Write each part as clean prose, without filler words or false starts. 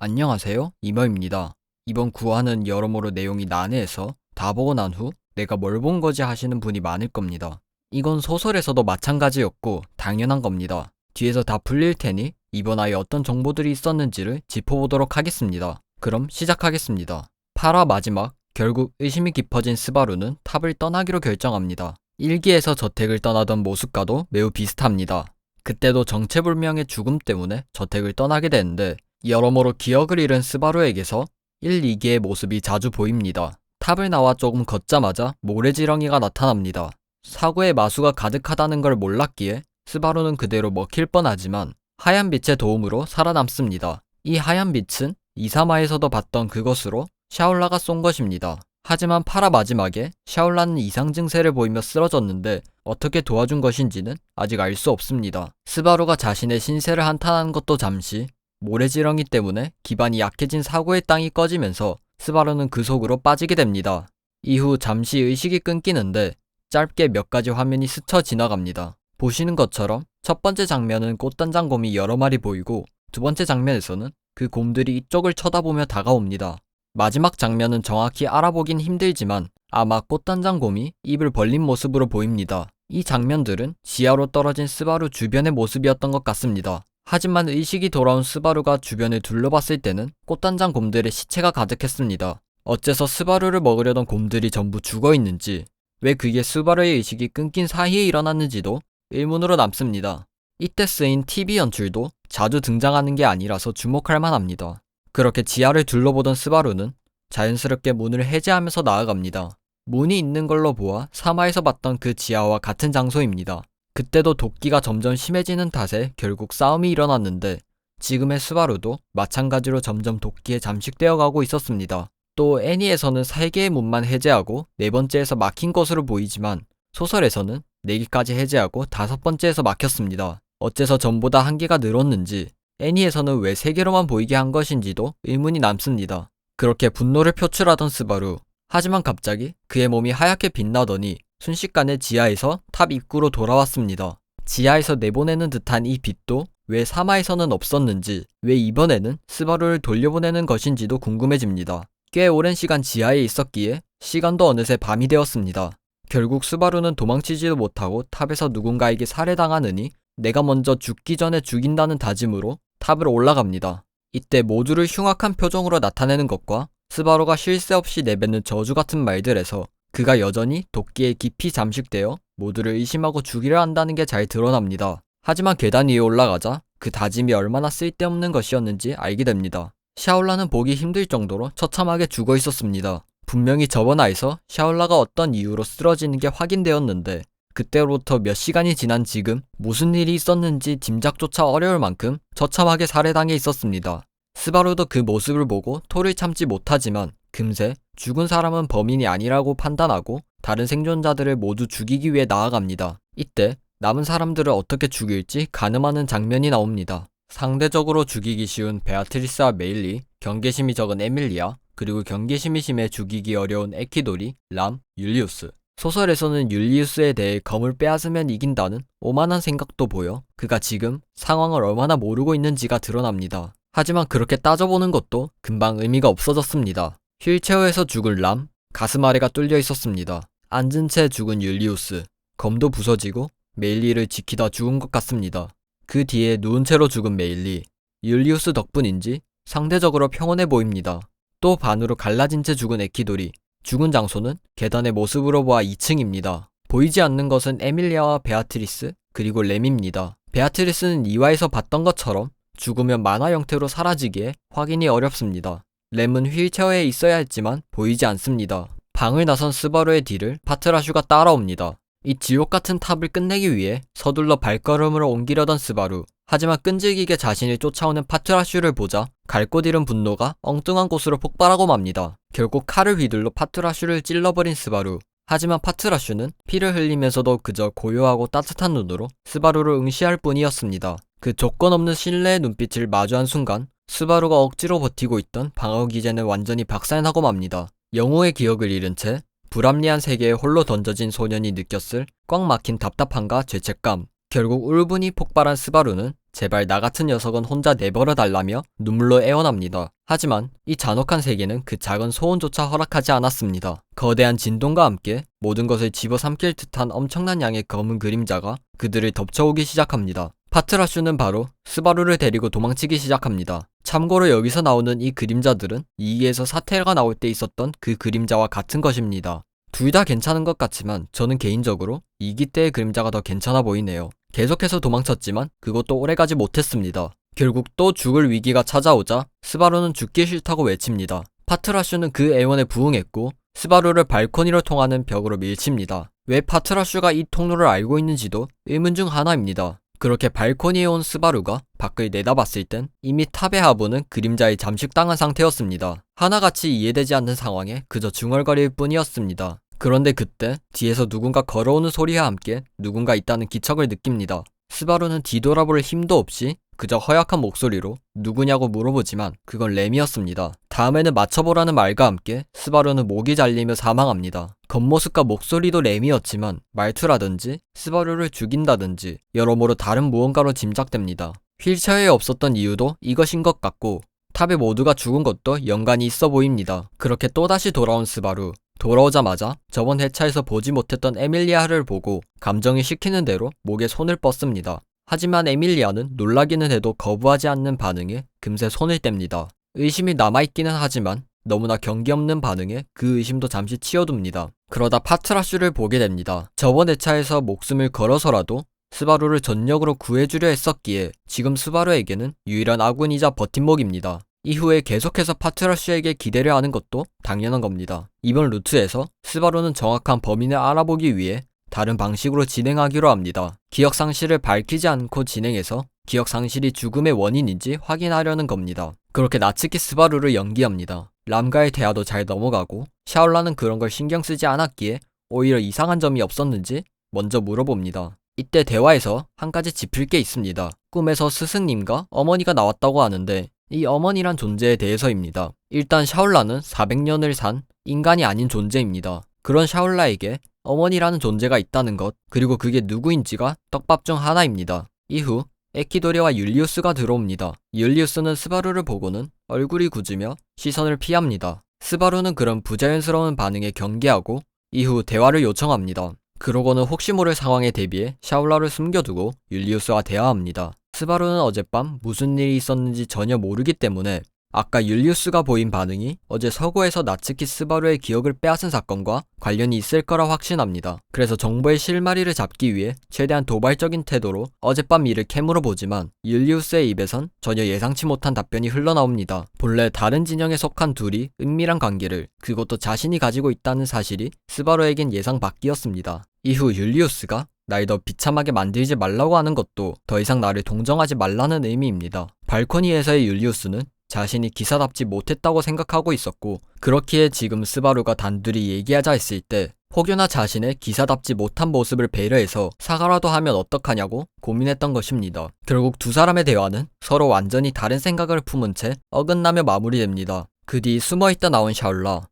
안녕하세요, 이머입니다. 이번 구화는 여러모로 내용이 난해해서 다 보고 난 후 내가 뭘 본 거지 하시는 분이 많을 겁니다. 이건 소설에서도 마찬가지였고 당연한 겁니다. 뒤에서 다 풀릴 테니 이번 화에 어떤 정보들이 있었는지를 짚어보도록 하겠습니다. 그럼 시작하겠습니다. 8화 마지막, 결국 의심이 깊어진 스바루는 탑을 떠나기로 결정합니다. 1기에서 저택을 떠나던 모습과도 매우 비슷합니다. 그때도 정체불명의 죽음 때문에 저택을 떠나게 되는데 여러모로 기억을 잃은 스바루에게서 1, 2기의 모습이 자주 보입니다. 탑을 나와 조금 걷자마자 모래지렁이가 나타납니다. 사고의 마수가 가득하다는 걸 몰랐기에 스바루는 그대로 먹힐 뻔하지만 하얀 빛의 도움으로 살아남습니다. 이 하얀 빛은 2, 3화에서도 봤던 그것으로 샤올라가 쏜 것입니다. 하지만 8화 마지막에 샤올라는 이상 증세를 보이며 쓰러졌는데 어떻게 도와준 것인지는 아직 알 수 없습니다. 스바루가 자신의 신세를 한탄하는 것도 잠시, 모래지렁이 때문에 기반이 약해진 사고의 땅이 꺼지면서 스바루는 그 속으로 빠지게 됩니다. 이후 잠시 의식이 끊기는데 짧게 몇 가지 화면이 스쳐 지나갑니다. 보시는 것처럼 첫 번째 장면은 꽃단장 곰이 여러 마리 보이고 두 번째 장면에서는 그 곰들이 이쪽을 쳐다보며 다가옵니다. 마지막 장면은 정확히 알아보긴 힘들지만 아마 꽃단장 곰이 입을 벌린 모습으로 보입니다. 이 장면들은 지하로 떨어진 스바루 주변의 모습이었던 것 같습니다. 하지만 의식이 돌아온 스바루가 주변을 둘러봤을 때는 꽃단장 곰들의 시체가 가득했습니다. 어째서 스바루를 먹으려던 곰들이 전부 죽어있는지, 왜 그게 스바루의 의식이 끊긴 사이에 일어났는지도 의문으로 남습니다. 이때 쓰인 TV 연출도 자주 등장하는 게 아니라서 주목할 만합니다. 그렇게 지하를 둘러보던 스바루는 자연스럽게 문을 해제하면서 나아갑니다. 문이 있는 걸로 보아 3화에서 봤던 그 지하와 같은 장소입니다. 그때도 도끼가 점점 심해지는 탓에 결국 싸움이 일어났는데 지금의 스바루도 마찬가지로 점점 도끼에 잠식되어 가고 있었습니다. 또 애니에서는 3개의 문만 해제하고 4번째에서 막힌 것으로 보이지만 소설에서는 4개까지 해제하고 5번째에서 막혔습니다. 어째서 전보다 한계가 늘었는지 애니에서는 왜 3개로만 보이게 한 것인지도 의문이 남습니다. 그렇게 분노를 표출하던 스바루, 하지만 갑자기 그의 몸이 하얗게 빛나더니 순식간에 지하에서 탑 입구로 돌아왔습니다. 지하에서 내보내는 듯한 이 빛도 왜 3화에서는 없었는지, 왜 이번에는 스바루를 돌려보내는 것인지도 궁금해집니다. 꽤 오랜 시간 지하에 있었기에 시간도 어느새 밤이 되었습니다. 결국 스바루는 도망치지도 못하고 탑에서 누군가에게 살해당하느니 내가 먼저 죽기 전에 죽인다는 다짐으로 탑을 올라갑니다. 이때 모두를 흉악한 표정으로 나타내는 것과 스바루가 쉴 새 없이 내뱉는 저주 같은 말들에서 그가 여전히 도끼에 깊이 잠식되어 모두를 의심하고 죽이려 한다는 게 잘 드러납니다. 하지만 계단 위에 올라가자 그 다짐이 얼마나 쓸데없는 것이었는지 알게 됩니다. 샤올라는 보기 힘들 정도로 처참하게 죽어 있었습니다. 분명히 저번 화에서 샤올라가 어떤 이유로 쓰러지는 게 확인되었는데 그때로부터 몇 시간이 지난 지금 무슨 일이 있었는지 짐작조차 어려울 만큼 처참하게 살해당해 있었습니다. 스바루도 그 모습을 보고 토를 참지 못하지만 금세 죽은 사람은 범인이 아니라고 판단하고 다른 생존자들을 모두 죽이기 위해 나아갑니다. 이때 남은 사람들을 어떻게 죽일지 가늠하는 장면이 나옵니다. 상대적으로 죽이기 쉬운 베아트리스와 메일리, 경계심이 적은 에밀리아, 그리고 경계심이 심해 죽이기 어려운 에키도리, 람, 율리우스. 소설에서는 율리우스에 대해 검을 빼앗으면 이긴다는 오만한 생각도 보여 그가 지금 상황을 얼마나 모르고 있는지가 드러납니다. 하지만 그렇게 따져보는 것도 금방 의미가 없어졌습니다. 휠체어에서 죽은 람, 가슴 아래가 뚫려 있었습니다. 앉은 채 죽은 율리우스, 검도 부서지고 메일리를 지키다 죽은 것 같습니다. 그 뒤에 누운 채로 죽은 메일리, 율리우스 덕분인지 상대적으로 평온해 보입니다. 또 반으로 갈라진 채 죽은 에키도리, 죽은 장소는 계단의 모습으로 보아 2층입니다. 보이지 않는 것은 에밀리아와 베아트리스, 그리고 램입니다. 베아트리스는 2화에서 봤던 것처럼 죽으면 만화 형태로 사라지기에 확인이 어렵습니다. 램은 휠체어에 있어야 했지만 보이지 않습니다. 방을 나선 스바루의 뒤를 파트라슈가 따라옵니다. 이 지옥같은 탑을 끝내기 위해 서둘러 발걸음을 옮기려던 스바루. 하지만 끈질기게 자신을 쫓아오는 파트라슈를 보자 갈 곳 잃은 분노가 엉뚱한 곳으로 폭발하고 맙니다. 결국 칼을 휘둘러 파트라슈를 찔러버린 스바루. 하지만 파트라슈는 피를 흘리면서도 그저 고요하고 따뜻한 눈으로 스바루를 응시할 뿐이었습니다. 그 조건 없는 신뢰의 눈빛을 마주한 순간 스바루가 억지로 버티고 있던 방어 기제는 완전히 박살나고 맙니다. 영웅의 기억을 잃은 채 불합리한 세계에 홀로 던져진 소년이 느꼈을 꽉 막힌 답답함과 죄책감. 결국 울분이 폭발한 스바루는 제발 나 같은 녀석은 혼자 내버려 달라며 눈물로 애원합니다. 하지만 이 잔혹한 세계는 그 작은 소원조차 허락하지 않았습니다. 거대한 진동과 함께 모든 것을 집어삼킬 듯한 엄청난 양의 검은 그림자가 그들을 덮쳐오기 시작합니다. 파트라슈는 바로 스바루를 데리고 도망치기 시작합니다. 참고로 여기서 나오는 이 그림자들은 2기에서 사태가 나올 때 있었던 그 그림자와 같은 것입니다. 둘 다 괜찮은 것 같지만 저는 개인적으로 2기 때의 그림자가 더 괜찮아 보이네요. 계속해서 도망쳤지만 그것도 오래가지 못했습니다. 결국 또 죽을 위기가 찾아오자 스바루는 죽기 싫다고 외칩니다. 파트라슈는 그 애원에 부응했고 스바루를 발코니로 통하는 벽으로 밀칩니다. 왜 파트라슈가 이 통로를 알고 있는지도 의문 중 하나입니다. 그렇게 발코니에 온 스바루가 밖을 내다봤을 땐 이미 탑의 하부는 그림자에 잠식당한 상태였습니다. 하나같이 이해되지 않는 상황에 그저 중얼거릴 뿐이었습니다. 그런데 그때 뒤에서 누군가 걸어오는 소리와 함께 누군가 있다는 기척을 느낍니다. 스바루는 뒤돌아볼 힘도 없이 그저 허약한 목소리로 누구냐고 물어보지만 그건 램이었습니다. 다음에는 맞춰보라는 말과 함께 스바루는 목이 잘리며 사망합니다. 겉모습과 목소리도 램이었지만 말투라든지 스바루를 죽인다든지 여러모로 다른 무언가로 짐작됩니다. 휠체어에 없었던 이유도 이것인 것 같고 탑의 모두가 죽은 것도 연관이 있어 보입니다. 그렇게 또다시 돌아온 스바루. 돌아오자마자 저번 회차에서 보지 못했던 에밀리아를 보고 감정이 시키는 대로 목에 손을 뻗습니다. 하지만 에밀리아는 놀라기는 해도 거부하지 않는 반응에 금세 손을 뗍니다. 의심이 남아있기는 하지만 너무나 경기 없는 반응에 그 의심도 잠시 치워둡니다. 그러다 파트라슈를 보게 됩니다. 저번 회차에서 목숨을 걸어서라도 스바루를 전력으로 구해주려 했었기에 지금 스바루에게는 유일한 아군이자 버팀목입니다. 이후에 계속해서 파트라슈에게 기대려 하는 것도 당연한 겁니다. 이번 루트에서 스바루는 정확한 범인을 알아보기 위해 다른 방식으로 진행하기로 합니다. 기억상실을 밝히지 않고 진행해서 기억상실이 죽음의 원인인지 확인하려는 겁니다. 그렇게 나츠키 스바루를 연기합니다. 람과의 대화도 잘 넘어가고 샤올라는 그런 걸 신경 쓰지 않았기에 오히려 이상한 점이 없었는지 먼저 물어봅니다. 이때 대화에서 한 가지 짚을 게 있습니다. 꿈에서 스승님과 어머니가 나왔다고 하는데 이 어머니란 존재에 대해서입니다. 일단 샤올라는 400년을 산 인간이 아닌 존재입니다. 그런 샤올라에게 어머니라는 존재가 있다는 것, 그리고 그게 누구인지가 떡밥 중 하나입니다. 이후 에키도리와 율리우스가 들어옵니다. 율리우스는 스바루를 보고는 얼굴이 굳으며 시선을 피합니다. 스바루는 그런 부자연스러운 반응에 경계하고 이후 대화를 요청합니다. 그러고는 혹시 모를 상황에 대비해 샤올라를 숨겨두고 율리우스와 대화합니다. 스바루는 어젯밤 무슨 일이 있었는지 전혀 모르기 때문에 아까 율리우스가 보인 반응이 어제 서고에서 나츠키 스바루의 기억을 빼앗은 사건과 관련이 있을 거라 확신합니다. 그래서 정보의 실마리를 잡기 위해 최대한 도발적인 태도로 어젯밤 일을 캐물어 보지만 율리우스의 입에선 전혀 예상치 못한 답변이 흘러나옵니다. 본래 다른 진영에 속한 둘이 은밀한 관계를, 그것도 자신이 가지고 있다는 사실이 스바루에겐 예상 밖이었습니다. 이후 율리우스가 날 더 비참하게 만들지 말라고 하는 것도 더 이상 나를 동정하지 말라는 의미입니다. 발코니에서의 율리우스는 자신이 기사답지 못했다고 생각하고 있었고, 그렇기에 지금 스바루가 단둘이 얘기하자 했을 때 혹여나 자신의 기사답지 못한 모습을 배려해서 사과라도 하면 어떡하냐고 고민했던 것입니다. 결국 두 사람의 대화는 서로 완전히 다른 생각을 품은 채 어긋나며 마무리됩니다. 그 뒤 숨어있다 나온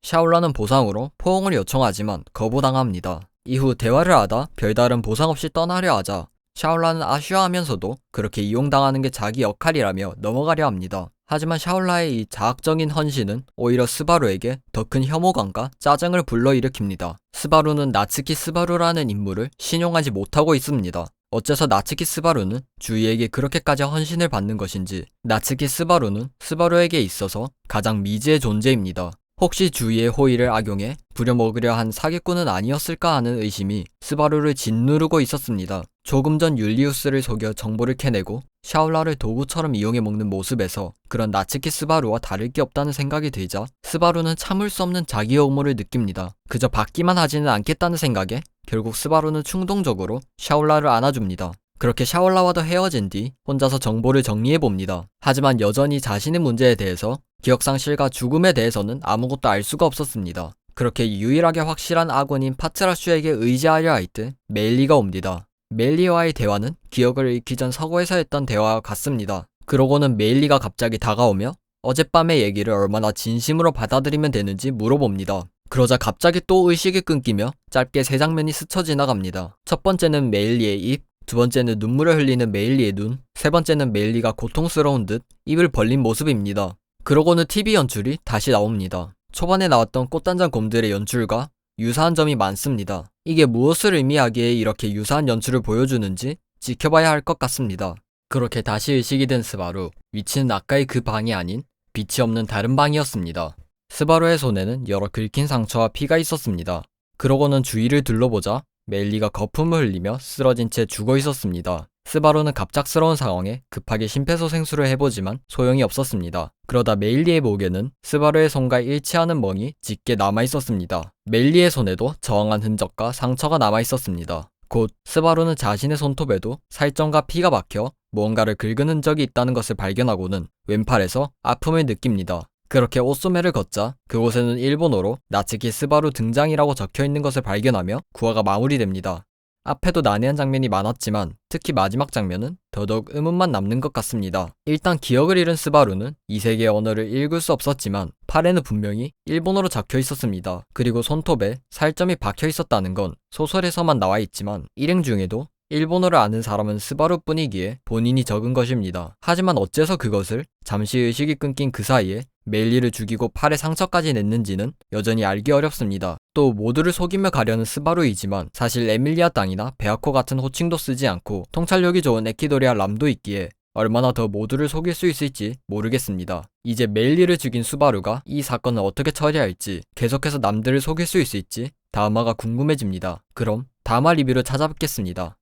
샤올라는 보상으로 포옹을 요청하지만 거부당합니다. 이후 대화를 하다 별다른 보상 없이 떠나려 하자 샤올라는 아쉬워하면서도 그렇게 이용당하는 게 자기 역할이라며 넘어가려 합니다. 하지만 샤올라의 이 자학적인 헌신은 오히려 스바루에게 더 큰 혐오감과 짜증을 불러일으킵니다. 스바루는 나츠키 스바루라는 인물을 신용하지 못하고 있습니다. 어째서 나츠키 스바루는 주위에게 그렇게까지 헌신을 받는 것인지, 나츠키 스바루는 스바루에게 있어서 가장 미지의 존재입니다. 혹시 주위의 호의를 악용해 부려먹으려 한 사기꾼은 아니었을까 하는 의심이 스바루를 짓누르고 있었습니다. 조금 전 율리우스를 속여 정보를 캐내고 샤올라를 도구처럼 이용해 먹는 모습에서 그런 나츠키 스바루와 다를 게 없다는 생각이 들자 스바루는 참을 수 없는 자기 혐오를 느낍니다. 그저 받기만 하지는 않겠다는 생각에 결국 스바루는 충동적으로 샤올라를 안아줍니다. 그렇게 샤올라와도 헤어진 뒤 혼자서 정보를 정리해봅니다. 하지만 여전히 자신의 문제에 대해서, 기억상실과 죽음에 대해서는 아무것도 알 수가 없었습니다. 그렇게 유일하게 확실한 아군인 파트라슈에게 의지하려 할 때 메일리가 옵니다. 메일리와의 대화는 기억을 잃기 전 서고에서 했던 대화와 같습니다. 그러고는 메일리가 갑자기 다가오며 어젯밤의 얘기를 얼마나 진심으로 받아들이면 되는지 물어봅니다. 그러자 갑자기 또 의식이 끊기며 짧게 세 장면이 스쳐 지나갑니다. 첫 번째는 메일리의 입, 두 번째는 눈물을 흘리는 메일리의 눈, 세 번째는 메일리가 고통스러운 듯 입을 벌린 모습입니다. 그러고는 TV 연출이 다시 나옵니다. 초반에 나왔던 꽃단장 곰들의 연출과 유사한 점이 많습니다. 이게 무엇을 의미하기에 이렇게 유사한 연출을 보여주는지 지켜봐야 할 것 같습니다. 그렇게 다시 의식이 된 스바루, 위치는 아까의 그 방이 아닌 빛이 없는 다른 방이었습니다. 스바루의 손에는 여러 긁힌 상처와 피가 있었습니다. 그러고는 주위를 둘러보자 메일리가 거품을 흘리며 쓰러진 채 죽어 있었습니다. 스바루는 갑작스러운 상황에 급하게 심폐소생술을 해보지만 소용이 없었습니다. 그러다 메일리의 목에는 스바루의 손과 일치하는 멍이 짙게 남아있었습니다. 메일리의 손에도 저항한 흔적과 상처가 남아있었습니다. 곧 스바루는 자신의 손톱에도 살점과 피가 박혀 무언가를 긁은 흔적이 있다는 것을 발견하고는 왼팔에서 아픔을 느낍니다. 그렇게 옷소매를 걷자 그곳에는 일본어로 나츠키 스바루 등장이라고 적혀있는 것을 발견하며 구화가 마무리됩니다. 앞에도 난해한 장면이 많았지만 특히 마지막 장면은 더더욱 의문만 남는 것 같습니다. 일단 기억을 잃은 스바루는 이 세계의 언어를 읽을 수 없었지만 팔에는 분명히 일본어로 적혀 있었습니다. 그리고 손톱에 살점이 박혀 있었다는 건 소설에서만 나와 있지만 일행 중에도 일본어를 아는 사람은 스바루뿐이기에 본인이 적은 것입니다. 하지만 어째서 그것을 잠시 의식이 끊긴 그 사이에 메일리를 죽이고 팔에 상처까지 냈는지는 여전히 알기 어렵습니다. 또 모두를 속이며 가려는 스바루이지만 사실 에밀리아 땅이나 베아코 같은 호칭도 쓰지 않고 통찰력이 좋은 에키도리아 람도 있기에 얼마나 더 모두를 속일 수 있을지 모르겠습니다. 이제 메일리를 죽인 스바루가 이 사건을 어떻게 처리할지, 계속해서 남들을 속일 수 있을지 다음화가 궁금해집니다. 그럼 다음화 리뷰로 찾아뵙겠습니다.